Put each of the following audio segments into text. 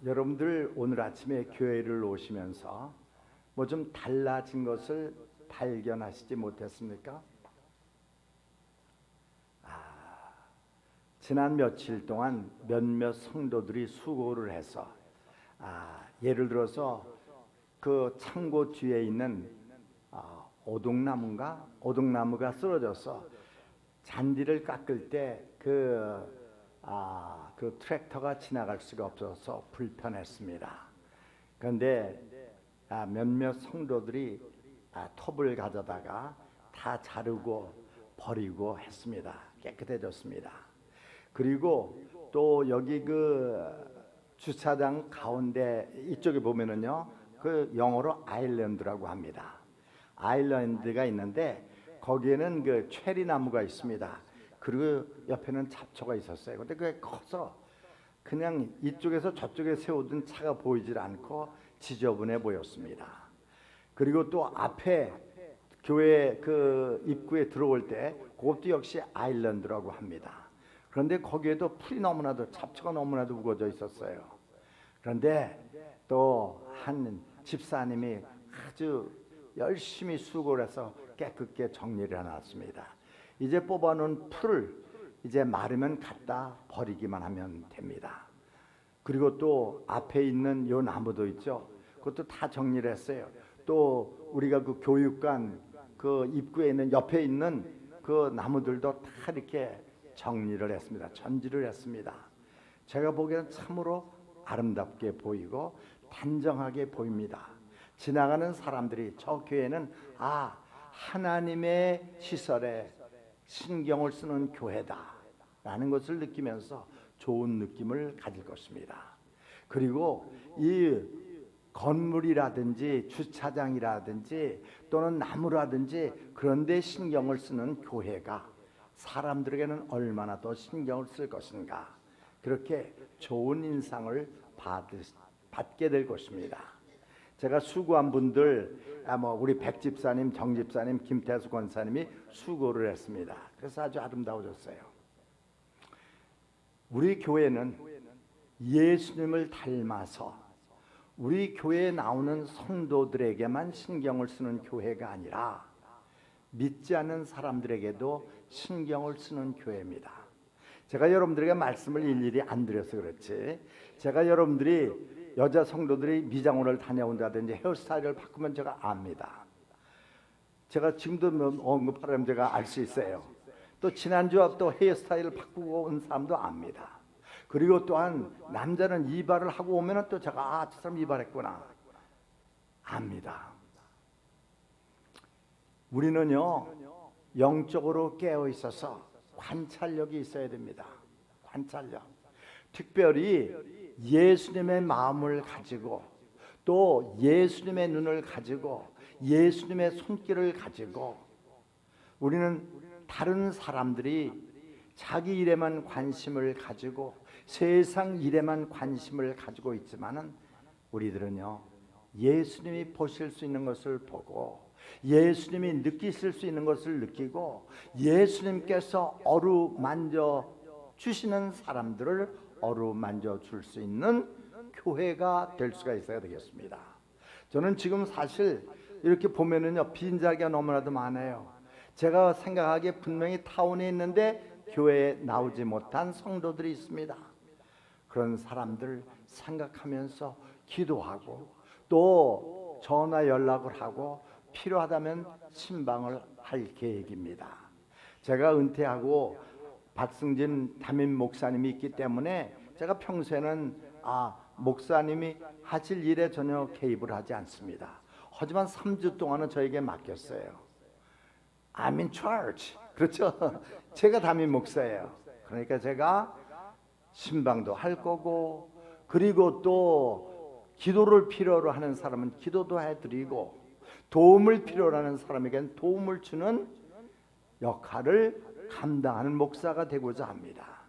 여러분들 오늘 아침에 교회를 오시면서 뭐 좀 달라진 것을 발견하시지 못했습니까? 지난 며칠 동안 몇몇 성도들이 수고를 해서 예를 들어서 그 창고 뒤에 있는 오동나무가 쓰러져서 잔디를 깎을 때 그 트랙터가 지나갈 수가 없어서 불편했습니다. 그런데 몇몇 성도들이 톱을 가져다가 다 자르고 버리고 했습니다. 깨끗해졌습니다. 그리고 또 여기 그 주차장 가운데 이쪽에 보면은요, 그 영어로 아일랜드라고 합니다. 아일랜드가 있는데 거기에는 그 체리 나무가 있습니다. 그리고 옆에는 잡초가 있었어요. 근데 그게 커서 그냥 이쪽에서 저쪽에 세우던 차가 보이질 않고 지저분해 보였습니다. 그리고 또 앞에 교회 그 입구에 들어올 때 그것도 역시 아일랜드라고 합니다. 그런데 거기에도 풀이 너무나도, 잡초가 너무나도 우거져 있었어요. 그런데 또 한 집사님이 아주 열심히 수고를 해서 깨끗게 정리를 해놨습니다. 이제 뽑아놓은 풀을 이제 마르면 갖다 버리기만 하면 됩니다. 그리고 또 앞에 있는 요 나무도 있죠. 그것도 다 정리를 했어요. 또 우리가 그 교육관 그 입구에 있는 옆에 있는 그 나무들도 다 이렇게 정리를 했습니다. 전지를 했습니다. 제가 보기에는 참으로 아름답게 보이고 단정하게 보입니다. 지나가는 사람들이 저 교회는 하나님의 시설에 신경을 쓰는 교회다 라는 것을 느끼면서 좋은 느낌을 가질 것입니다. 그리고 이 건물이라든지 주차장이라든지 또는 나무라든지 그런 데 신경을 쓰는 교회가 사람들에게는 얼마나 더 신경을 쓸 것인가, 그렇게 좋은 인상을 받게 될 것입니다. 제가 수고한 분들, 우리 백집사님, 정집사님, 김태수 권사님이 수고를 했습니다. 그래서 아주 아름다워졌어요. 우리 교회는 예수님을 닮아서 우리 교회에 나오는 성도들에게만 신경을 쓰는 교회가 아니라 믿지 않는 사람들에게도 신경을 쓰는 교회입니다. 제가 여러분들에게 말씀을 일일이 안 드려서 그렇지, 제가 여러분들이 여자 성도들이 미장원을 다녀온다든지 헤어스타일을 바꾸면 제가 압니다. 제가 지금도 언급하려면 제가 알 수 있어요. 또 지난주에 또 헤어스타일을 바꾸고 온 사람도 압니다. 그리고 또한 남자는 이발을 하고 오면 또 제가 저 사람 이발했구나 압니다. 우리는요, 영적으로 깨어 있어서 관찰력이 있어야 됩니다. 관찰력. 특별히 예수님의 마음을 가지고 또 예수님의 눈을 가지고 예수님의 손길을 가지고, 우리는 다른 사람들이 자기 일에만 관심을 가지고 세상 일에만 관심을 가지고 있지만은 우리들은요, 예수님이 보실 수 있는 것을 보고 예수님이 느끼실 수 있는 것을 느끼고 예수님께서 어루만져 주시는 사람들을 어루만져 줄 수 있는 교회가 될 수가 있어야 되겠습니다. 저는 지금 사실 이렇게 보면은요, 빈자리가 너무나도 많아요. 제가 생각하기에 분명히 타운에 있는데 교회에 나오지 못한 성도들이 있습니다. 그런 사람들 생각하면서 기도하고 또 전화 연락을 하고 필요하다면 신방을 할 계획입니다. 제가 은퇴하고 박승진 담임 목사님이 있기 때문에 제가 평소에는 목사님이 하실 일에 전혀 개입을 하지 않습니다. 하지만 3주 동안은 저에게 맡겼어요. I'm in charge. 그렇죠? 제가 담임 목사예요. 그러니까 제가 신방도 할 거고, 그리고 또 기도를 필요로 하는 사람은 기도도 해드리고, 도움을 필요로 하는 사람에게는 도움을 주는 역할을 감당하는 목사가 되고자 합니다.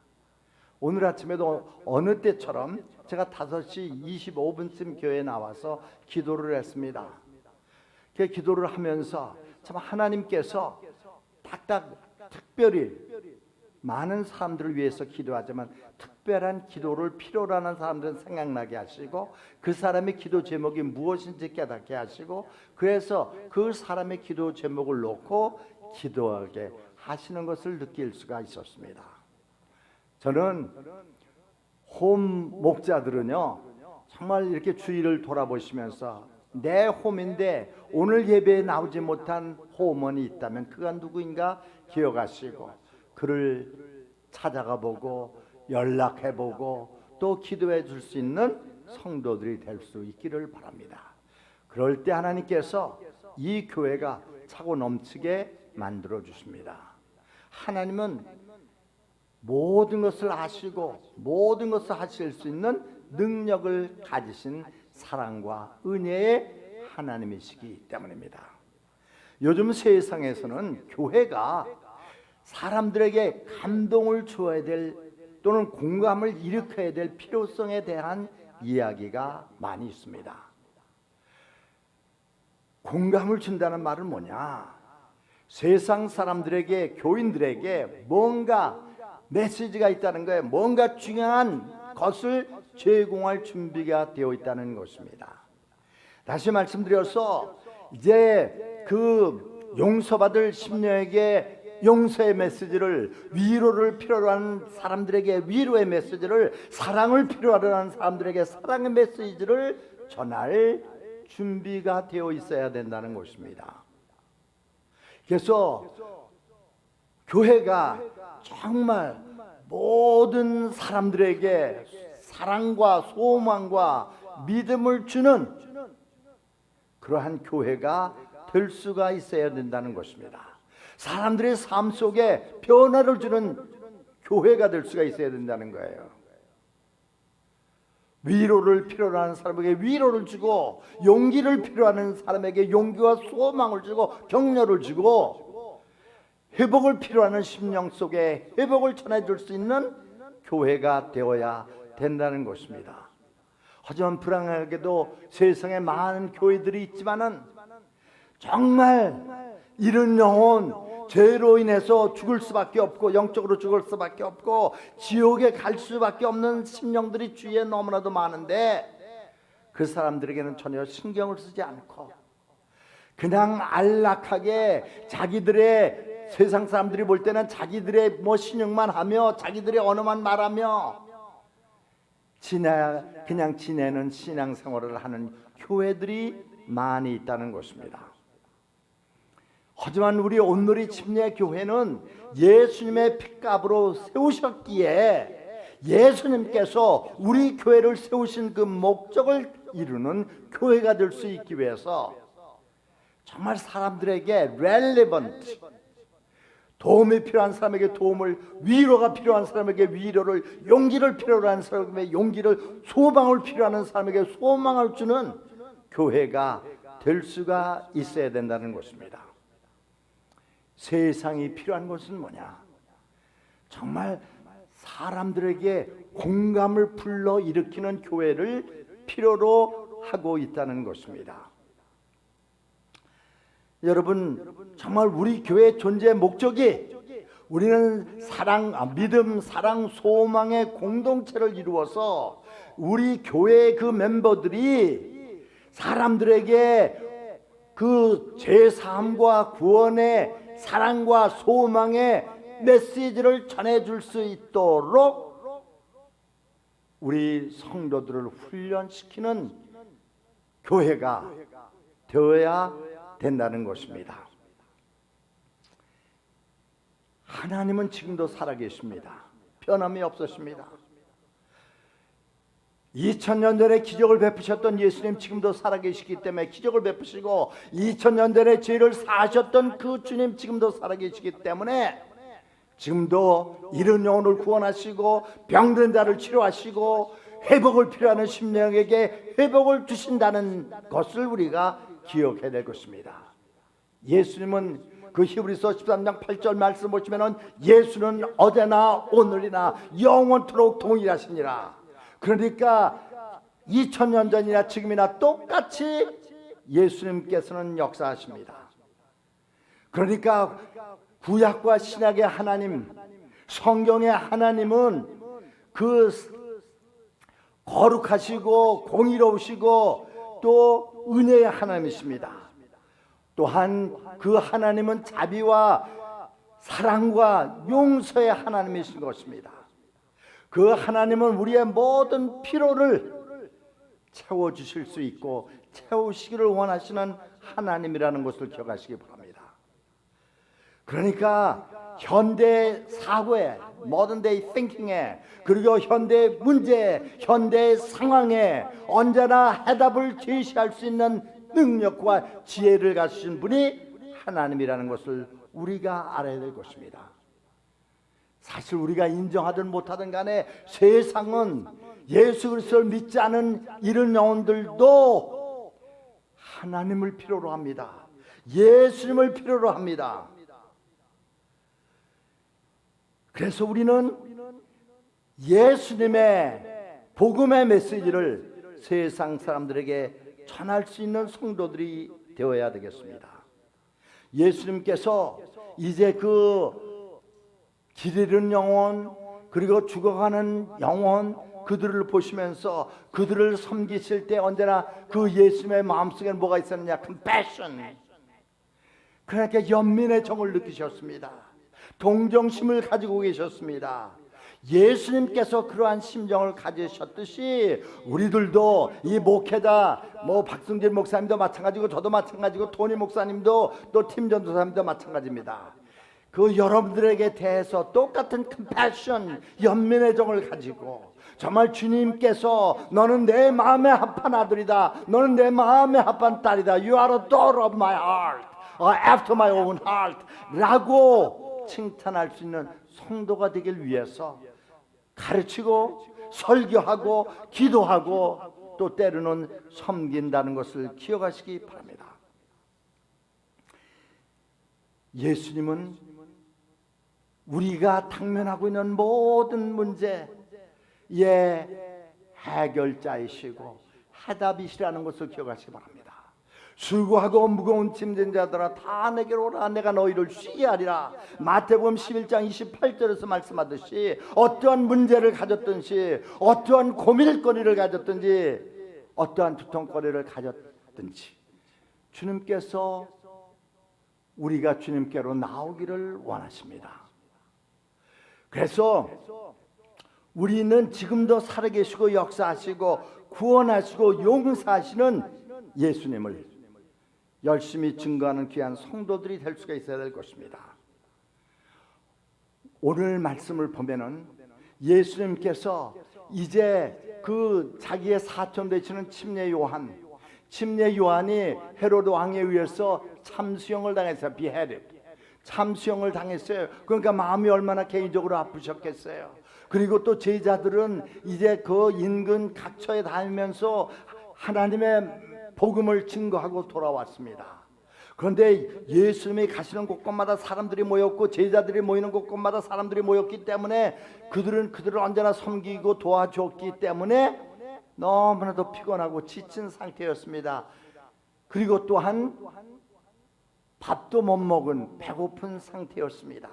오늘 아침에도 어느 때처럼 제가 5시 25분쯤 교회에 나와서 기도를 했습니다. 그 기도를 하면서 참 하나님께서 특별히 많은 사람들을 위해서 기도하지만 특별한 기도를 필요로 하는 사람들은 생각나게 하시고 그 사람의 기도 제목이 무엇인지 깨닫게 하시고 그래서 그 사람의 기도 제목을 놓고 기도하게 하시는 것을 느낄 수가 있었습니다. 저는 홈 목자들은요 정말 이렇게 주위를 돌아보시면서 내 홈인데 오늘 예배에 나오지 못한 홈원이 있다면 그가 누구인가 기억하시고 그를 찾아가 보고 연락해 보고 또 기도해 줄 수 있는 성도들이 될 수 있기를 바랍니다. 그럴 때 하나님께서 이 교회가 차고 넘치게 만들어 주십니다. 하나님은 모든 것을 아시고 모든 것을 하실 수 있는 능력을 가지신 사랑과 은혜의 하나님이시기 때문입니다. 요즘 세상에서는 교회가 사람들에게 감동을 주어야 될 또는 공감을 일으켜야 될 필요성에 대한 이야기가 많이 있습니다. 공감을 준다는 말은 뭐냐? 세상 사람들에게 교인들에게 뭔가 메시지가 있다는 거예요. 뭔가 중요한 것을 제공할 준비가 되어 있다는 것입니다. 다시 말씀드려서 이제 그 용서받을 심령에게 용서의 메시지를, 위로를 필요로 하는 사람들에게 위로의 메시지를, 사랑을 필요로 하는 사람들에게 사랑의 메시지를 전할 준비가 되어 있어야 된다는 것입니다. 그래서 교회가 정말 모든 사람들에게 사랑과 소망과 믿음을 주는 그러한 교회가 될 수가 있어야 된다는 것입니다. 사람들의 삶 속에 변화를 주는 교회가 될 수가 있어야 된다는 거예요. 위로를 필요로 하는 사람에게 위로를 주고 용기를 필요하는 사람에게 용기와 소망을 주고 격려를 주고 회복을 필요하는 심령 속에 회복을 전해줄 수 있는 교회가 되어야 된다는 것입니다. 하지만 불행하게도 세상에 많은 교회들이 있지만은 정말 이런 영혼 죄로 인해서 죽을 수밖에 없고 영적으로 죽을 수밖에 없고 지옥에 갈 수밖에 없는 심령들이 주위에 너무나도 많은데 그 사람들에게는 전혀 신경을 쓰지 않고 그냥 안락하게 자기들의 세상 사람들이 볼 때는 자기들의 뭐 신용만 하며 자기들의 언어만 말하며 그냥 지내는 신앙생활을 하는 교회들이 많이 있다는 것입니다. 하지만 우리 온누리 침례교회는 예수님의 핏값으로 세우셨기에 예수님께서 우리 교회를 세우신 그 목적을 이루는 교회가 될 수 있기 위해서 정말 사람들에게 relevant, 도움이 필요한 사람에게 도움을, 위로가 필요한 사람에게 위로를, 용기를 필요로 하는 사람에게 용기를, 소망을 필요하는 사람에게 소망을 주는 교회가 될 수가 있어야 된다는 것입니다. 세상이 필요한 것은 뭐냐? 정말 사람들에게 공감을 불러일으키는 교회를 필요로 하고 있다는 것입니다. 여러분, 정말 우리 교회의 존재의 목적이 우리는 사랑, 믿음, 사랑, 소망의 공동체를 이루어서 우리 교회의 그 멤버들이 사람들에게 그 죄사함과 구원의 사랑과 소망의 메시지를 전해줄 수 있도록 우리 성도들을 훈련시키는 교회가 되어야 된다는 것입니다. 하나님은 지금도 살아계십니다. 변함이 없으십니다. 2000년 전에 기적을 베푸셨던 예수님 지금도 살아계시기 때문에 기적을 베푸시고 2000년 전에 죄를 사하셨던 그 주님 지금도 살아계시기 때문에 지금도 이른 영혼을 구원하시고 병든 자를 치료하시고 회복을 필요하는 심령에게 회복을 주신다는 것을 우리가 기억해야 될 것입니다. 예수님은 그 히브리서 13장 8절 말씀 보시면은 예수는 어제나 오늘이나 영원토록 동일하시니라. 그러니까 2000년 전이나 지금이나 똑같이 예수님께서는 역사하십니다. 그러니까 구약과 신약의 하나님, 성경의 하나님은 그 거룩하시고 공의로우시고 또 은혜의 하나님이십니다. 또한 그 하나님은 자비와 사랑과 용서의 하나님이신 것입니다. 그 하나님은 우리의 모든 피로를 채워주실 수 있고 채우시기를 원하시는 하나님이라는 것을 기억하시기 바랍니다. 그러니까 현대 사고에, modern day thinking에, 그리고 현대 문제에, 현대 상황에 언제나 해답을 제시할 수 있는 능력과 지혜를 가지신 분이 하나님이라는 것을 우리가 알아야 될 것입니다. 사실 우리가 인정하든 못하든 간에 세상은 예수 그리스도를 믿지 않은 이런 영혼들도 하나님을 필요로 합니다. 예수님을 필요로 합니다. 그래서 우리는 예수님의 복음의 메시지를 세상 사람들에게 전할 수 있는 성도들이 되어야 되겠습니다. 예수님께서 이제 그 길 잃은 영혼, 그리고 죽어가는 영혼, 그들을 보시면서 그들을 섬기실 때 언제나 그 예수님의 마음속에 뭐가 있었느냐? compassion. 그러니까 연민의 정을 느끼셨습니다. 동정심을 가지고 계셨습니다. 예수님께서 그러한 심정을 가지셨듯이 우리들도 이 목회자 박승진 목사님도 마찬가지고 저도 마찬가지고 토니 목사님도 또 팀 전도사님도 마찬가지입니다. 그 여러분들에게 대해서 똑같은 compassion, 연민의 정을 가지고 정말 주님께서 너는 내 마음에 합한 아들이다, 너는 내 마음에 합한 딸이다, You are a daughter of my heart, after my own heart 라고 칭찬할 수 있는 성도가 되길 위해서 가르치고 설교하고 기도하고 또 때로는 섬긴다는 것을 기억하시기 바랍니다. 예수님은 우리가 당면하고 있는 모든 문제의 해결자이시고 해답이시라는 것을 기억하시기 바랍니다. 수고하고 무거운 짐진 자들아 다 내게로 오라, 내가 너희를 쉬게 하리라. 마태복음 11장 28절에서 말씀하듯이 어떠한 문제를 가졌든지, 어떠한 고민거리를 가졌든지, 어떠한 두통거리를 가졌든지 주님께서 우리가 주님께로 나오기를 원하십니다. 그래서 우리는 지금도 살아계시고 역사하시고 구원하시고 용서하시는 예수님을 열심히 증거하는 귀한 성도들이 될 수가 있어야 될 것입니다. 오늘 말씀을 보면은 예수님께서 이제 그 자기의 사촌 되시는 침례 요한이 헤로드 왕에 의해서 참수형을 당했어요. beheaded. 참수형을 당했어요. 그러니까 마음이 얼마나 개인적으로 아프셨겠어요. 그리고 또 제자들은 이제 그 인근 각처에 다니면서 하나님의 복음을 증거하고 돌아왔습니다. 그런데 예수님이 가시는 곳곳마다 사람들이 모였고 제자들이 모이는 곳곳마다 사람들이 모였기 때문에 그들을 언제나 섬기고 도와줬기 때문에 너무나도 피곤하고 지친 상태였습니다. 그리고 또한 밥도 못 먹은 배고픈 상태였습니다.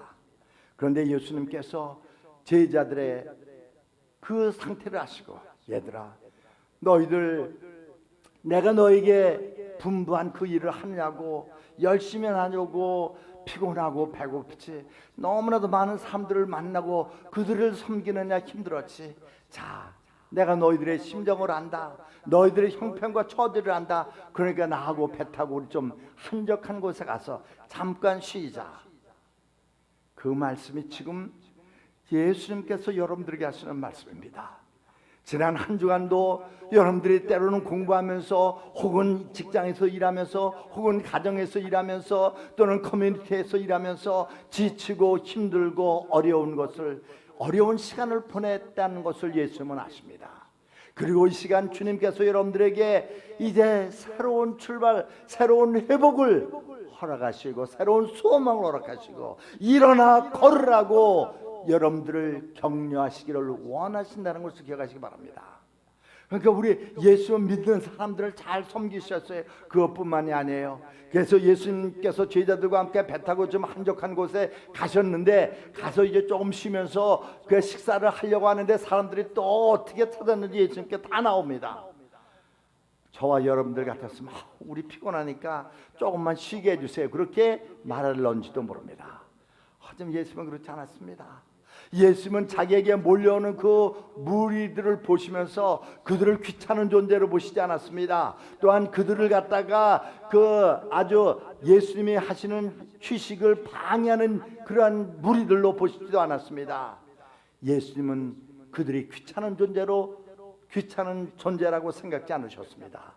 그런데 예수님께서 제자들의 그 상태를 아시고 얘들아 너희들 내가 너에게 분부한 그 일을 하느냐고 열심히 하려고 피곤하고 배고프지 너무나도 많은 사람들을 만나고 그들을 섬기느냐 힘들었지. 자 내가 너희들의 심정을 안다. 너희들의 형편과 처지를 안다. 그러니까 나하고 배 타고 우리 좀 한적한 곳에 가서 잠깐 쉬자. 그 말씀이 지금 예수님께서 여러분들에게 하시는 말씀입니다. 지난 한 주간도 여러분들이 때로는 공부하면서 혹은 직장에서 일하면서 혹은 가정에서 일하면서 또는 커뮤니티에서 일하면서 지치고 힘들고 어려운 시간을 보냈다는 것을 예수님은 아십니다. 그리고 이 시간 주님께서 여러분들에게 이제 새로운 출발, 새로운 회복을 허락하시고 새로운 소망을 허락하시고 일어나 걸으라고 여러분들을 격려하시기를 원하신다는 것을 기억하시기 바랍니다. 그러니까 우리 예수 믿는 사람들을 잘 섬기셨어요. 그것뿐만이 아니에요. 그래서 예수님께서 제자들과 함께 배 타고 좀 한적한 곳에 가셨는데, 가서 이제 조금 쉬면서 그 식사를 하려고 하는데 사람들이 또 어떻게 찾았는지 예수님께 다 나옵니다. 저와 여러분들 같았으면 우리 피곤하니까 조금만 쉬게 해주세요, 그렇게 말할런지도 모릅니다. 하지만 예수님은 그렇지 않았습니다. 예수님은 자기에게 몰려오는 그 무리들을 보시면서 그들을 귀찮은 존재로 보시지 않았습니다. 또한 그들을 갖다가 그 아주 예수님이 하시는 휴식을 방해하는 그러한 무리들로 보시지도 않았습니다. 예수님은 그들이 귀찮은 존재라고 생각지 않으셨습니다.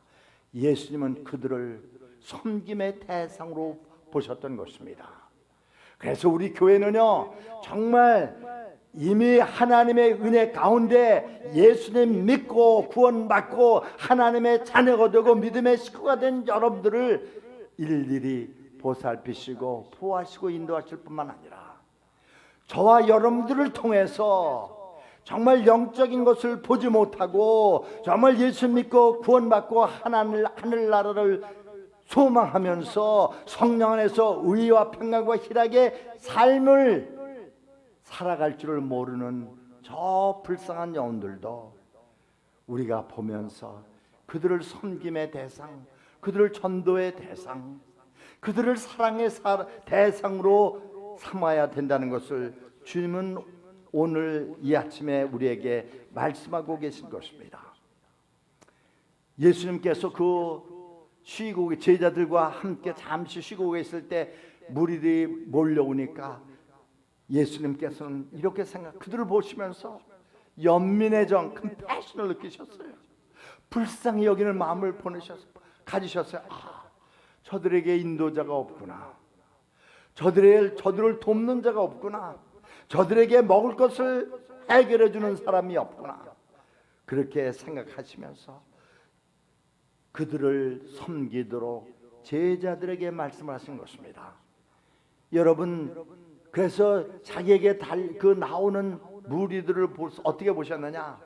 예수님은 그들을 섬김의 대상으로 보셨던 것입니다. 그래서 우리 교회는요, 정말 이미 하나님의 은혜 가운데 예수님 믿고 구원받고 하나님의 자녀가 되고 믿음의 식구가 된 여러분들을 일일이 보살피시고 보호하시고 인도하실 뿐만 아니라 저와 여러분들을 통해서 정말 영적인 것을 보지 못하고 정말 예수 믿고 구원받고 하늘나라를 소망하면서 성령 안에서 의와 평강과 희락의 삶을 살아갈 줄을 모르는 저 불쌍한 영혼들도 우리가 보면서 그들을 섬김의 대상, 그들을 전도의 대상, 그들을 사랑의 대상으로 삼아야 된다는 것을 주님은 오늘 이 아침에 우리에게 말씀하고 계신 것입니다. 예수님께서 쉬고 제자들과 함께 잠시 쉬고 계실 때 무리들이 몰려오니까 예수님께서는 이렇게 그들을 보시면서 연민의 정, 컴패션을 느끼셨어요. 불쌍히 여기는 마음을 가지셨어요. 저들에게 인도자가 없구나. 저들을 돕는 자가 없구나. 저들에게 먹을 것을 해결해 주는 사람이 없구나. 그렇게 생각하시면서 그들을 섬기도록 제자들에게 말씀을 하신 것입니다. 여러분, 그래서 자기에게 나오는 무리들을 어떻게 보셨느냐?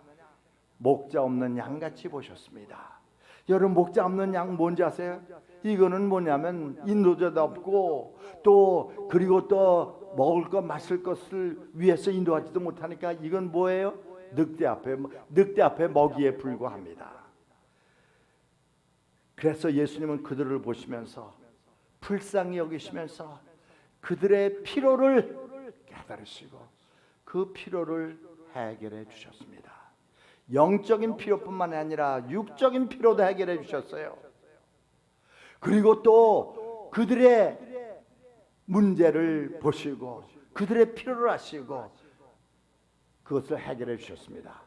목자 없는 양같이 보셨습니다. 여러분, 목자 없는 양 뭔지 아세요? 이거는 뭐냐면 인도자도 없고 그리고 또 먹을 것 마실 것을 위해서 인도하지도 못하니까 이건 뭐예요? 늑대 앞에 먹이에 불과합니다. 그래서 예수님은 그들을 보시면서 불쌍히 여기시면서 그들의 피로를 깨달으시고 그 피로를 해결해 주셨습니다. 영적인 피로뿐만 아니라 육적인 피로도 해결해 주셨어요. 그리고 또 그들의 문제를 보시고 그들의 필요를 아시고 그것을 해결해 주셨습니다.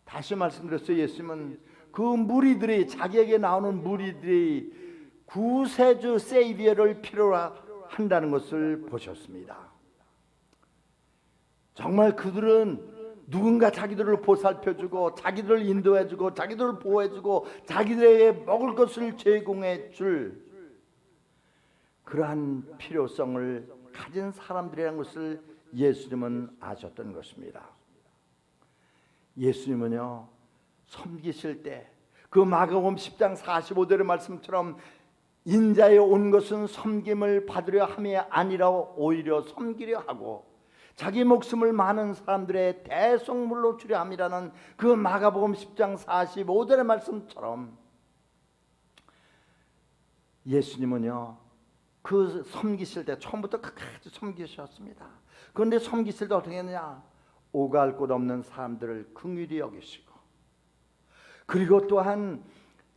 다시 말씀드렸어요. 예수님은 그 무리들이, 자기에게 나오는 무리들이 구세주 세이비어를 필요로 한다는 것을 보셨습니다. 정말 그들은 누군가 자기들을 보살펴주고 자기들을 인도해주고 자기들을 보호해주고 자기들에게 먹을 것을 제공해 줄 그러한 필요성을 가진 사람들이라는 것을 예수님은 아셨던 것입니다. 예수님은요, 섬기실 때 그 마가복음 10장 45절의 말씀처럼 인자에 온 것은 섬김을 받으려 함이 아니라 오히려 섬기려 하고 자기 목숨을 많은 사람들의 대속물로 주려 함이라는 그 마가복음 10장 45절의 말씀처럼 예수님은요, 그 섬기실 때 처음부터 끝까지 섬기셨습니다. 그런데 섬기실 때 어떻게 했느냐? 오갈 곳 없는 사람들을 긍휼히 여기시고 그리고 또한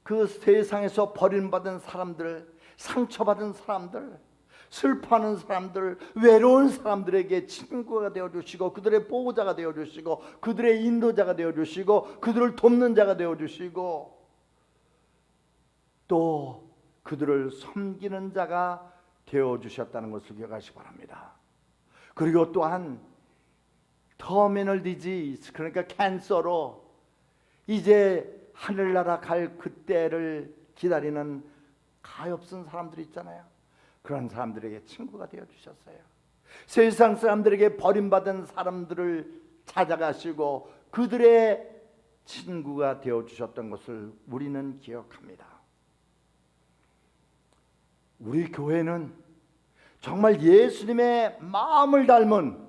그 세상에서 버림받은 사람들, 상처받은 사람들, 슬퍼하는 사람들, 외로운 사람들에게 친구가 되어주시고 그들의 보호자가 되어주시고 그들의 인도자가 되어주시고 그들을 돕는 자가 되어주시고 또 그들을 섬기는 자가 되어주셨다는 것을 기억하시기 바랍니다. 그리고 또한 터미널 디지즈, 그러니까 캔서로 이제 하늘나라 갈 그때를 기다리는 가엾은 사람들이 있잖아요. 그런 사람들에게 친구가 되어주셨어요. 세상 사람들에게 버림받은 사람들을 찾아가시고 그들의 친구가 되어 주셨던 것을 우리는 기억합니다. 우리 교회는 정말 예수님의 마음을 닮은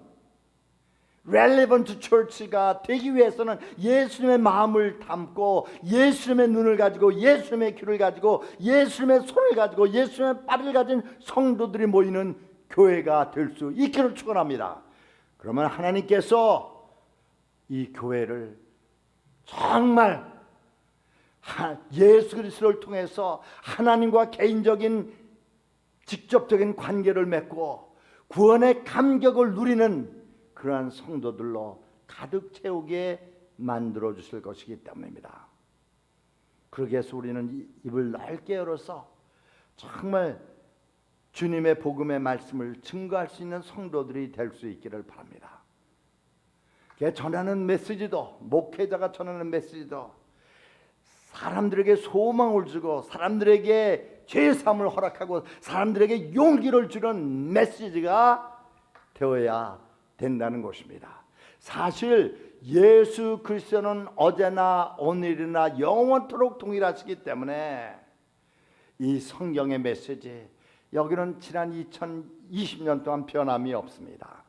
relevant church가 되기 위해서는 예수님의 마음을 담고 예수님의 눈을 가지고 예수님의 귀를 가지고 예수님의 손을 가지고 예수님의 발을 가진 성도들이 모이는 교회가 될 수 있기를 축원합니다. 그러면 하나님께서 이 교회를 정말 예수 그리스도를 통해서 하나님과 개인적인 직접적인 관계를 맺고 구원의 감격을 누리는 그러한 성도들로 가득 채우게 만들어 주실 것이기 때문입니다. 그러기 위해서 우리는 입을 넓게 열어서 정말 주님의 복음의 말씀을 증거할 수 있는 성도들이 될 수 있기를 바랍니다. 전하는 메시지도, 목회자가 전하는 메시지도 사람들에게 소망을 주고 사람들에게 죄사함을 허락하고 사람들에게 용기를 주는 메시지가 되어야 된다는 것입니다. 사실 예수 그리스도는 어제나 오늘이나 영원토록 동일하시기 때문에 이 성경의 메시지, 여기는 지난 2020년 동안 변함이 없습니다.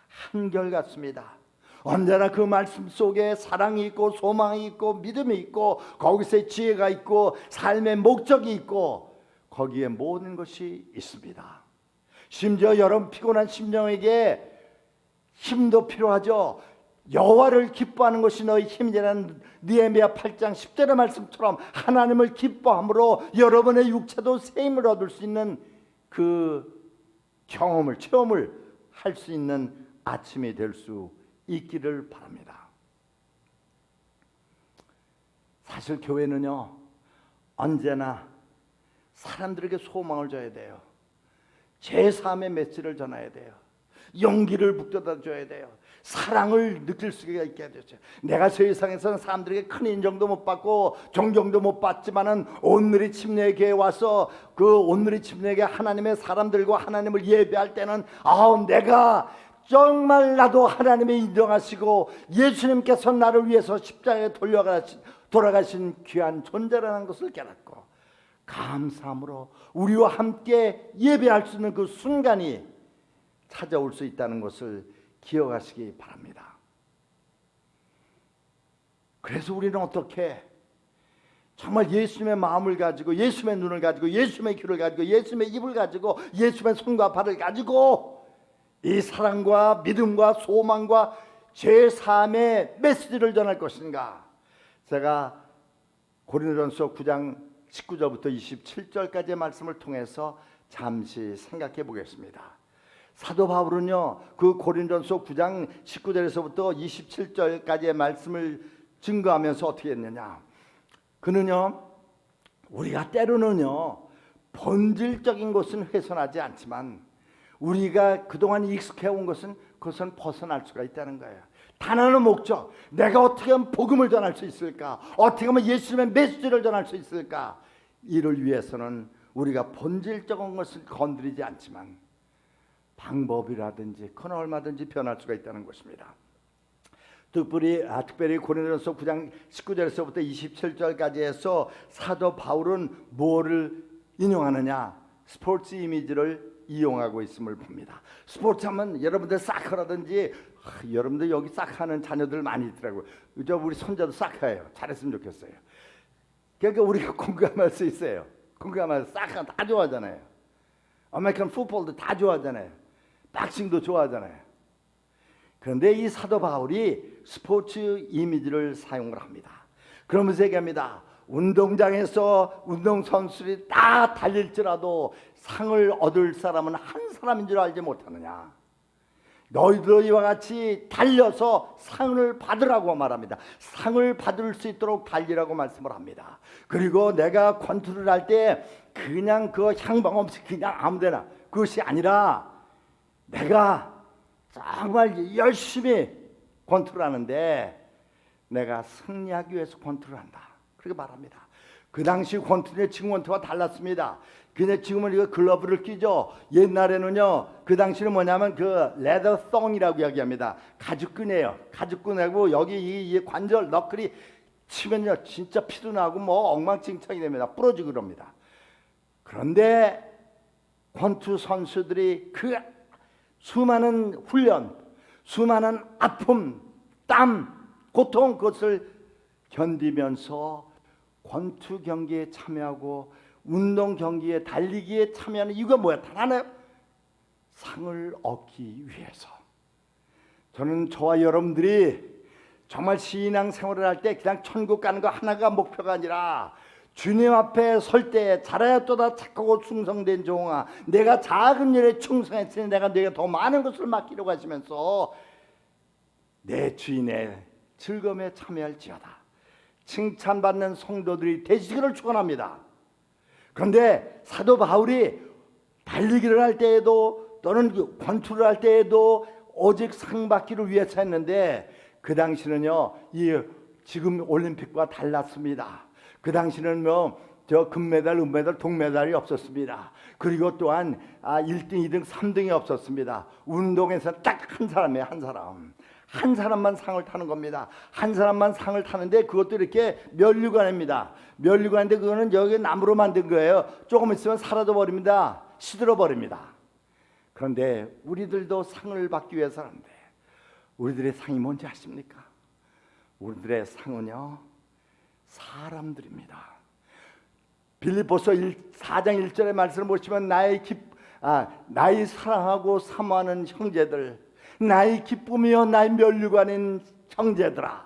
한결같습니다. 언제나 그 말씀 속에 사랑이 있고 소망이 있고 믿음이 있고 거기서 지혜가 있고 삶의 목적이 있고 거기에 모든 것이 있습니다. 심지어 여러분 피곤한 심령에게 힘도 필요하죠. 여호와를 기뻐하는 것이 너희 힘이라는 느헤미야 8장 10절의 말씀처럼 하나님을 기뻐함으로 여러분의 육체도 새 힘을 얻을 수 있는 그 경험을 체험을 할 수 있는 아침이 될 수 있기를 바랍니다. 사실 교회는요 언제나 사람들에게 소망을 줘야 돼요. 제3의 메시지를 전해야 돼요. 용기를 북돋아 줘야 돼요. 사랑을 느낄 수가 있게 되죠. 내가 세상에서는 사람들에게 큰 인정도 못 받고 존경도 못 받지만은 온누리 침례의 교회에 와서 그 온누리 침례의 하나님의 사람들과 하나님을 예배할 때는 내가 정말 나도 하나님의 인정하시고 예수님께서 나를 위해서 십자가에 돌아가신 귀한 존재라는 것을 깨닫고 감사함으로 우리와 함께 예배할 수 있는 그 순간이 찾아올 수 있다는 것을 기억하시기 바랍니다. 그래서 우리는 어떻게 정말 예수님의 마음을 가지고 예수님의 눈을 가지고 예수님의 귀를 가지고 예수님의 입을 가지고 예수님의 손과 발을 가지고 이 사랑과 믿음과 소망과 제3의 메시지를 전할 것인가? 제가 고린도전서 9장 19절부터 27절까지의 말씀을 통해서 잠시 생각해 보겠습니다. 사도 바울은요 그 고린도전서 9장 19절에서부터 27절까지의 말씀을 증거하면서 어떻게 했느냐, 그는요 우리가 때로는요 본질적인 것은 훼손하지 않지만 우리가 그동안 익숙해온 것은 그것은 벗어날 수가 있다는 거예요. 단 하나의 목적, 내가 어떻게 하면 복음을 전할 수 있을까, 어떻게 하면 예수님의 메시지를 전할 수 있을까, 이를 위해서는 우리가 본질적인 것을 건드리지 않지만 방법이라든지 그건 얼마든지 변할 수가 있다는 것입니다. 특별히 고린도전서 9장 19절에서부터 27절까지 해서 사도 바울은 뭐를 인용하느냐, 스포츠 이미지를 이용하고 있음을 봅니다. 스포츠 하면 여러분들 사커라든지 여러분들 여기 사커하는 자녀들 많이 있더라고요. 우리 손자도 사커예요. 잘했으면 좋겠어요. 그러니까 우리가 공감할 수 있어요. 공감할 사커 다 좋아하잖아요. 아메리칸 풋볼도 다 좋아하잖아요. 박싱도 좋아하잖아요. 그런데 이 사도 바울이 스포츠 이미지를 사용을 합니다. 그러면서 얘기합니다. 운동장에서 운동선수들이 다 달릴지라도 상을 얻을 사람은 한 사람인 줄 알지 못하느냐. 너희도 이와 같이 달려서 상을 받으라고 말합니다. 상을 받을 수 있도록 달리라고 말씀을 합니다. 그리고 내가 권투를 할 때 그냥 그 향방 없이 그냥 아무데나, 그것이 아니라 내가 정말 열심히 권투를 하는데 내가 승리하기 위해서 권투를 한다, 그렇게 말합니다. 그 당시 권투는 지금 권투와 달랐습니다. 근데 지금은 이거 글러브를 끼죠. 옛날에는요 그 당시는 뭐냐면 그 레더 썬이라고 이야기합니다. 가죽끈이에요. 가죽끈하고 여기 이 관절 너클이 치면요 진짜 피도 나고 뭐 엉망진창이 됩니다. 부러지고 그럽니다. 그런데 권투 선수들이 그 수많은 훈련, 수많은 아픔, 땀, 고통 그것을 견디면서 권투 경기에 참여하고 운동 경기에 달리기에 참여하는 이유가 뭐야? 단 하나, 상을 얻기 위해서. 저는 저와 여러분들이 정말 신앙 생활을 할 때 그냥 천국 가는 거 하나가 목표가 아니라 주님 앞에 설 때 잘하여 또다 착하고 충성된 종아, 내가 작은 일에 충성했으니 내가 너에게 더 많은 것을 맡기려고 하시면서 내 주인의 즐거움에 참여할지어다 칭찬받는 성도들이 되시기를 축원합니다. 그런데 사도 바울이 달리기를 할 때에도 또는 권투를 할 때에도 오직 상 받기를 위해서 했는데 그 당시는요 이 지금 올림픽과 달랐습니다. 그 당시는 저 금메달, 은메달, 동메달이 없었습니다. 그리고 또한 1등, 2등, 3등이 없었습니다. 운동에서 딱 한 사람이에요. 한 사람만 상을 타는 겁니다. 한 사람만 상을 타는데 그것도 이렇게 면류관입니다. 면류관인데 그거는 여기 나무로 만든 거예요. 조금 있으면 사라져 버립니다. 시들어 버립니다. 그런데 우리들도 상을 받기 위해서는데 우리들의 상이 뭔지 아십니까? 우리들의 상은요 사람들입니다. 빌립보서 4장 1절의 말씀을 보시면 나의 사랑하고 사모하는 형제들, 나의 기쁨이여 나의 면류관인 형제들아,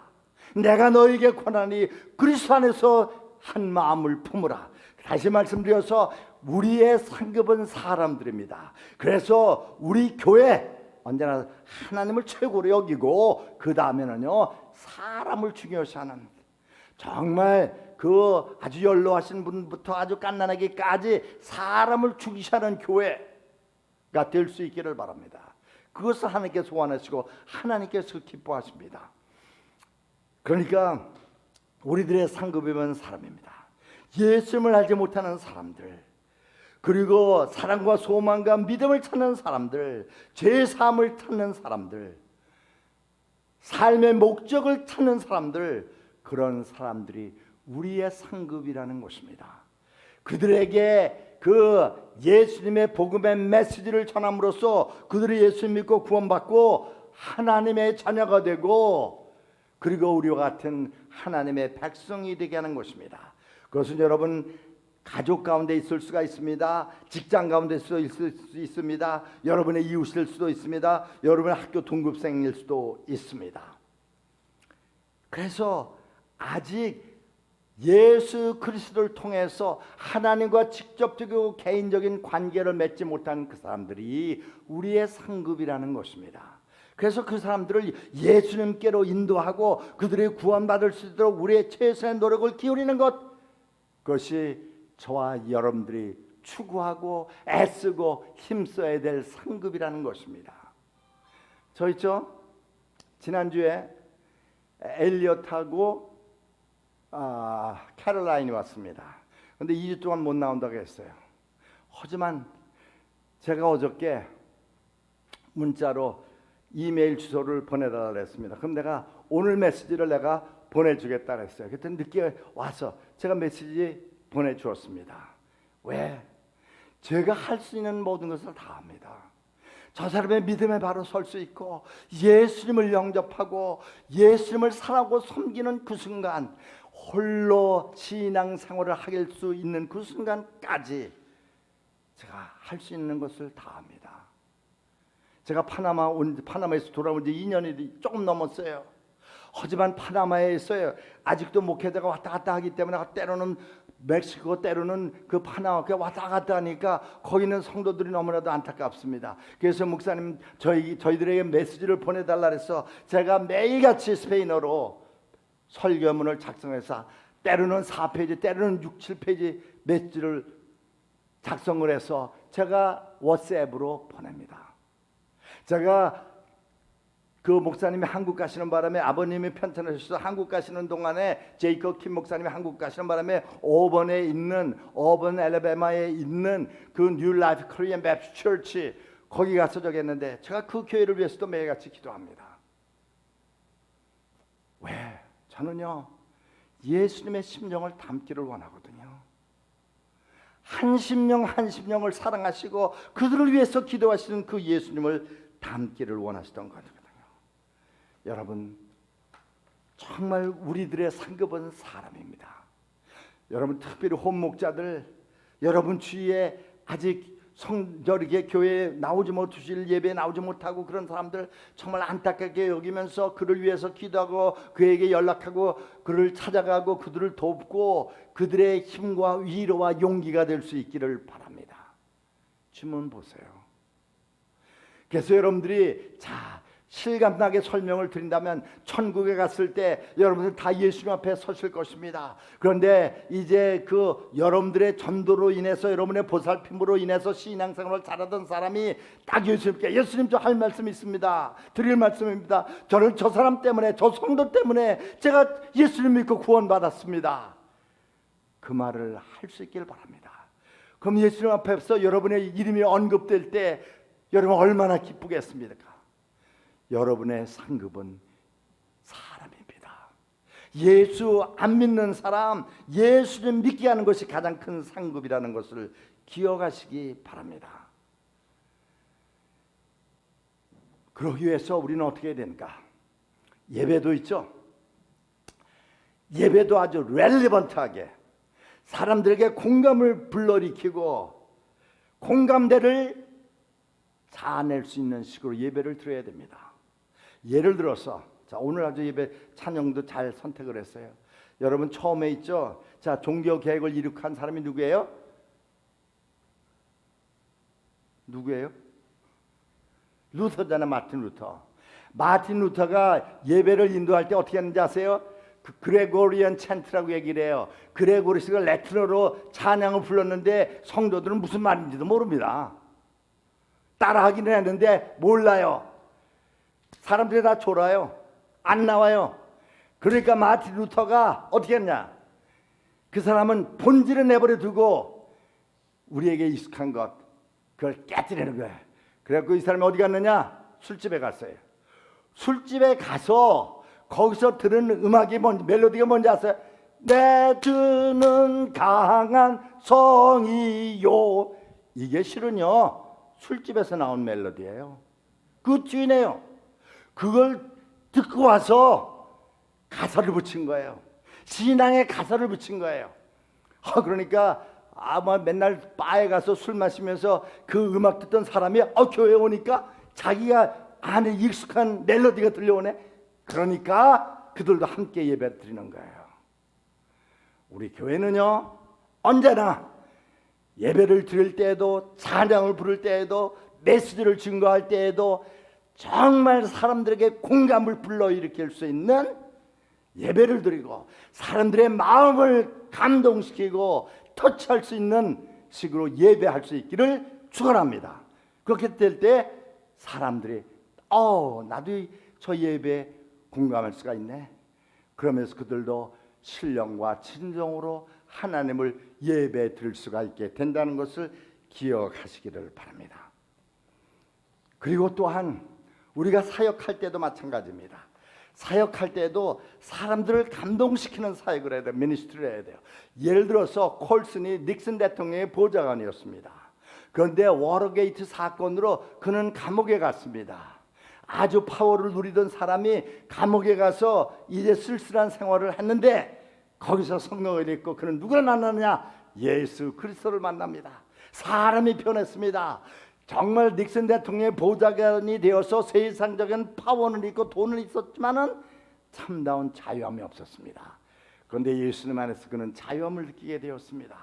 내가 너에게 권하니 그리스도 안에서 한 마음을 품으라. 다시 말씀드려서 우리의 상급은 사람들입니다. 그래서 우리 교회 언제나 하나님을 최고로 여기고 그 다음에는요 사람을 중요시하는, 정말 그 아주 연로하신 분부터 아주 갓난아기까지 사람을 중시하는 교회가 될 수 있기를 바랍니다. 그것을 하나님께서 소원하시고 하나님께서 기뻐하십니다. 그러니까 우리들의 상급이면 사람입니다. 예수님을 알지 못하는 사람들, 그리고 사랑과 소망과 믿음을 찾는 사람들, 죄의 사함을 찾는 사람들, 삶의 목적을 찾는 사람들, 그런 사람들이 우리의 상급이라는 것입니다. 그들에게 그 예수님의 복음의 메시지를 전함으로써 그들이 예수 믿고 구원받고 하나님의 자녀가 되고 그리고 우리와 같은 하나님의 백성이 되게 하는 것입니다. 그것은 여러분 가족 가운데 있을 수가 있습니다. 직장 가운데 있을 수 있습니다. 여러분의 이웃일 수도 있습니다. 여러분의 학교 동급생일 수도 있습니다. 그래서 아직 예수 그리스도를 통해서 하나님과 직접적이고 개인적인 관계를 맺지 못한 그 사람들이 우리의 상급이라는 것입니다. 그래서 그 사람들을 예수님께로 인도하고 그들이 구원받을 수 있도록 우리의 최선의 노력을 기울이는 것, 그것이 저와 여러분들이 추구하고 애쓰고 힘써야 될 상급이라는 것입니다. 저 있죠? 지난주에 엘리엇하고 캐롤라인이 왔습니다. 그런데 2주 동안 못 나온다고 했어요. 하지만 제가 어저께 문자로 이메일 주소를 보내달라고 했습니다. 그럼 내가 오늘 메시지를 내가 보내주겠다 그랬어요. 그랬더니 늦게 와서 제가 메시지 보내주었습니다. 왜? 제가 할 수 있는 모든 것을 다 합니다. 저 사람의 믿음에 바로 설 수 있고 예수님을 영접하고 예수님을 사랑하고 섬기는 그 순간, 홀로 신앙생활을 하길 수 있는 그 순간까지 제가 할 수 있는 것을 다 합니다. 제가 파나마에서 돌아온 지 2년이 조금 넘었어요. 하지만 파나마에 있어요. 아직도 목회자가 왔다 갔다 하기 때문에 때로는 멕시코, 때로는 그 파나마 왔다 갔다 하니까 거기는 성도들이 너무나도 안타깝습니다. 그래서 목사님 저희들에게 메시지를 보내달라 그래서 제가 매일같이 스페인어로 설교문을 작성해서 때로는 4페이지, 때로는 6, 7페이지 메시지를 작성을 해서 제가 워스앱으로 보냅니다. 제가 그 목사님이 한국 가시는 바람에, 아버님이 편찮으셔서 한국 가시는 동안에 제이콥 킴 목사님이 한국 가시는 바람에 오번 알래바마에 있는 그 뉴 라이프 코리안 베프티스트 처치 거기 가서 저기 했는데 제가 그 교회를 위해서도 매일같이 기도합니다. 왜? 저는요 예수님의 심정을 담기를 원하거든요. 한 심령 한 심령을 사랑하시고 그들을 위해서 기도하시는 그 예수님을 담기를 원하시던 거거든요. 여러분, 정말 우리들의 상급은 사람입니다. 여러분, 특별히 혼목자들, 여러분 주위에 아직 성결하게 교회에 나오지 못하실, 예배에 나오지 못하고 그런 사람들 정말 안타깝게 여기면서 그를 위해서 기도하고 그에게 연락하고 그를 찾아가고 그들을 돕고 그들의 힘과 위로와 용기가 될 수 있기를 바랍니다. 주문 보세요. 그래서 여러분들이 실감나게 설명을 드린다면 천국에 갔을 때 여러분들 다 예수님 앞에 서실 것입니다. 그런데 이제 그 여러분들의 전도로 인해서 여러분의 보살핌으로 인해서 신앙생활을 잘하던 사람이 딱 예수님께 예수님 저 할 말씀이 있습니다. 드릴 말씀입니다. 저는 저 사람 때문에 저 성도 때문에 제가 예수님 믿고 구원받았습니다. 그 말을 할 수 있길 바랍니다. 그럼 예수님 앞에서 여러분의 이름이 언급될 때 여러분 얼마나 기쁘겠습니까? 여러분의 상급은 사람입니다. 예수 안 믿는 사람, 예수를 믿게 하는 것이 가장 큰 상급이라는 것을 기억하시기 바랍니다. 그러기 위해서 우리는 어떻게 해야 되는가? 예배도 있죠. 예배도 아주 렐리번트하게 사람들에게 공감을 불러일으키고 공감대를 자아낼 수 있는 식으로 예배를 드려야 됩니다. 예를 들어서 오늘 아주 예배 찬양도 잘 선택을 했어요. 여러분 처음에 있죠. 종교 개혁을 이룩한 사람이 누구예요? 누구예요? 루터잖아. 마틴 루터. 마틴 루터가 예배를 인도할 때 어떻게 하는지 아세요? 그레고리안 찬트라고 얘기를 해요. 그레고리스가 라틴어로 찬양을 불렀는데 성도들은 무슨 말인지도 모릅니다. 따라하기는 했는데 몰라요. 사람들이 다 졸아요. 안 나와요. 그러니까 마틴 루터가 어떻게 했냐? 그 사람은 본질을 내버려 두고 우리에게 익숙한 것 그걸 깨뜨리는 거예요. 그래갖고 이 사람이 어디 갔느냐? 술집에 갔어요. 술집에 가서 거기서 들은 음악이 뭔지, 멜로디가 뭔지 아세요? 내 드는 강한 성이요. 이게 실은요 술집에서 나온 멜로디예요. 그 뒤네요. 그걸 듣고 와서 가사를 붙인 거예요. 신앙의 가사를 붙인 거예요. 그러니까 아마 맨날 바에 가서 술 마시면서 그 음악 듣던 사람이 교회 오니까 자기가 안에 익숙한 멜로디가 들려오네. 그러니까 그들도 함께 예배 드리는 거예요. 우리 교회는요 언제나 예배를 드릴 때에도 찬양을 부를 때에도 메시지를 증거할 때에도 정말 사람들에게 공감을 불러일으킬 수 있는 예배를 드리고 사람들의 마음을 감동시키고 터치할 수 있는 식으로 예배할 수 있기를 축원합니다. 그렇게 될 때 사람들이 나도 저 예배에 공감할 수가 있네. 그러면서 그들도 신령과 진정으로 하나님을 예배 드릴 수가 있게 된다는 것을 기억하시기를 바랍니다. 그리고 또한 우리가 사역할 때도 마찬가지입니다. 사역할 때도 사람들을 감동시키는 사역을 해야 돼요. 미니스트리를 해야 돼요. 예를 들어서 콜슨이 닉슨 대통령의 보좌관이었습니다. 그런데 워터게이트 사건으로 그는 감옥에 갔습니다. 아주 파워를 누리던 사람이 감옥에 가서 이제 쓸쓸한 생활을 했는데 거기서 성령을 입고 그는 누구를 만나느냐? 예수 그리스도를 만납니다. 사람이 변했습니다. 정말 닉슨 대통령의 보좌관이 되어서 세상적인 파워는 있고 돈은 있었지만은 참다운 자유함이 없었습니다. 그런데 예수님 안에서 그는 자유함을 느끼게 되었습니다.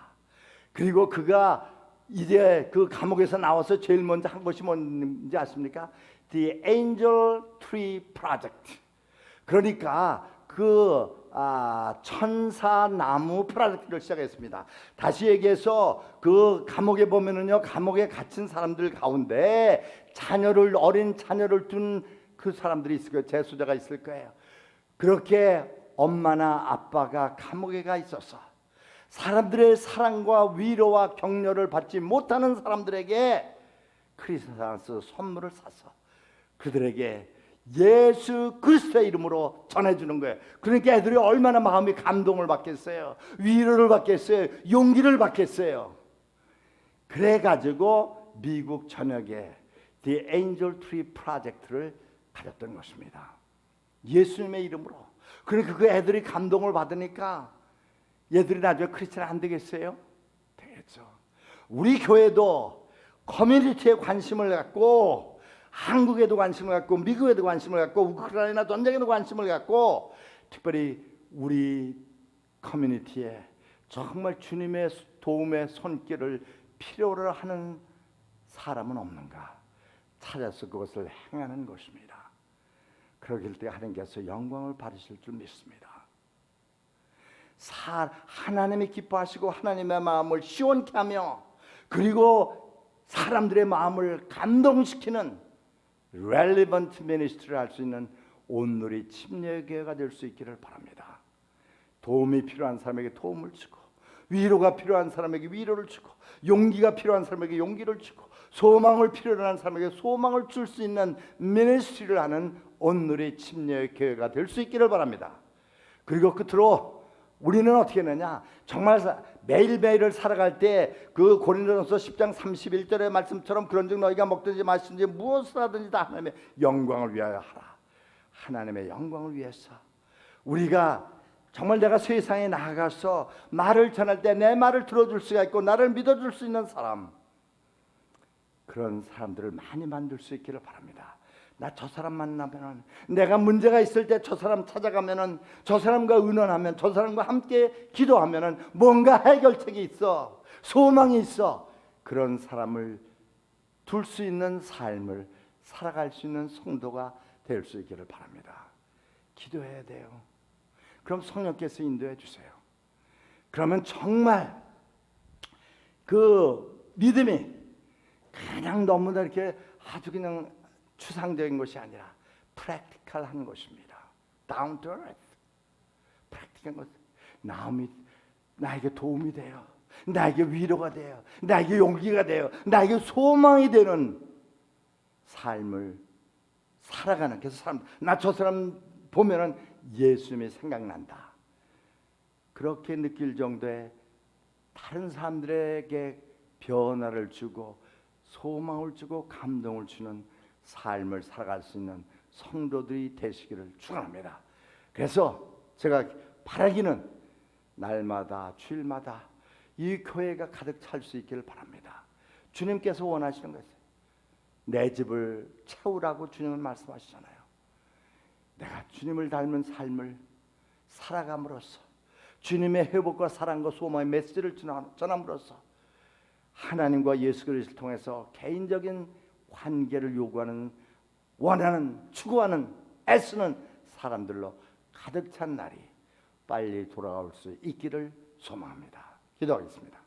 그리고 그가 이제 그 감옥에서 나와서 제일 먼저 한 것이 뭔지 아십니까? The Angel Tree Project. 그러니까 천사 나무 프로젝트를 시작했습니다. 다시 얘기해서 그 감옥에 보면은요, 감옥에 갇힌 사람들 가운데 어린 자녀를 둔 그 사람들이 있을 거예요. 재수자가 있을 거예요. 그렇게 엄마나 아빠가 감옥에 가 있어서 사람들의 사랑과 위로와 격려를 받지 못하는 사람들에게 크리스마스 선물을 사서 그들에게 예수 그리스도의 이름으로 전해주는 거예요. 그러니까 애들이 얼마나 마음이 감동을 받겠어요. 위로를 받겠어요. 용기를 받겠어요. 그래가지고 미국 전역에 The Angel Tree 프로젝트를 가졌던 것입니다. 예수님의 이름으로. 그러니까 그 애들이 감동을 받으니까 얘들이 나중에 크리스찬 안 되겠어요? 되겠죠. 우리 교회도 커뮤니티에 관심을 갖고 한국에도 관심을 갖고 미국에도 관심을 갖고 우크라이나 전쟁에도 관심을 갖고 특별히 우리 커뮤니티에 정말 주님의 도움의 손길을 필요로 하는 사람은 없는가 찾아서 그것을 행하는 것입니다. 그러길 때 하나님께서 영광을 받으실 줄 믿습니다. 하나님이 기뻐하시고 하나님의 마음을 시원케 하며 그리고 사람들의 마음을 감동시키는 relevant ministry를 할 수 있는 온누리 침례교회가 될 수 있기를 바랍니다. 도움이 필요한 사람에게 도움을 주고 위로가 필요한 사람에게 위로를 주고 용기가 필요한 사람에게 용기를 주고 소망을 필요로 하는 사람에게 소망을 줄 수 있는 미니스트리를 하는 온누리 침례교회가 될 수 있기를 바랍니다. 그리고 끝으로 우리는 어떻게 했느냐, 정말 매일매일을 살아갈 때 그 고린도전서 10장 31절의 말씀처럼 그런즉 너희가 먹든지 마시든지 무엇을 하든지 다 하나님의 영광을 위하여 하라. 하나님의 영광을 위해서 우리가 정말 내가 세상에 나가서 말을 전할 때 내 말을 들어줄 수가 있고 나를 믿어줄 수 있는 사람, 그런 사람들을 많이 만들 수 있기를 바랍니다. 나 저 사람 만나면은 내가 문제가 있을 때 저 사람 찾아가면은 저 사람과 의논하면 저 사람과 함께 기도하면은 뭔가 해결책이 있어, 소망이 있어. 그런 사람을 둘 수 있는 삶을 살아갈 수 있는 성도가 될 수 있기를 바랍니다. 기도해야 돼요. 그럼 성령께서 인도해 주세요. 그러면 정말 그 믿음이 그냥 너무나 이렇게 아주 그냥 추상적인 것이 아니라 프랙티컬한 것입니다. Down to earth. 프랙티컬한 것. 나에게 도움이 돼요. 나에게 위로가 돼요. 나에게 용기가 돼요. 나에게 소망이 되는 삶을 살아가는. 그래서 나 저 사람 보면은 예수님이 생각난다. 그렇게 느낄 정도의 다른 사람들에게 변화를 주고 소망을 주고 감동을 주는 삶을 살아갈 수 있는 성도들이 되시기를 축원합니다. 그래서 제가 바라기는 날마다 주일마다 이 교회가 가득 찰 수 있기를 바랍니다. 주님께서 원하시는 것은 내 집을 채우라고 주님은 말씀하시잖아요. 내가 주님을 닮은 삶을 살아감으로써 주님의 회복과 사랑과 소망의 메시지를 전함으로써 하나님과 예수 그리스도를 통해서 개인적인 관계를 요구하는, 원하는, 추구하는, 애쓰는 사람들로 가득 찬 날이 빨리 돌아올 수 있기를 소망합니다. 기도하겠습니다.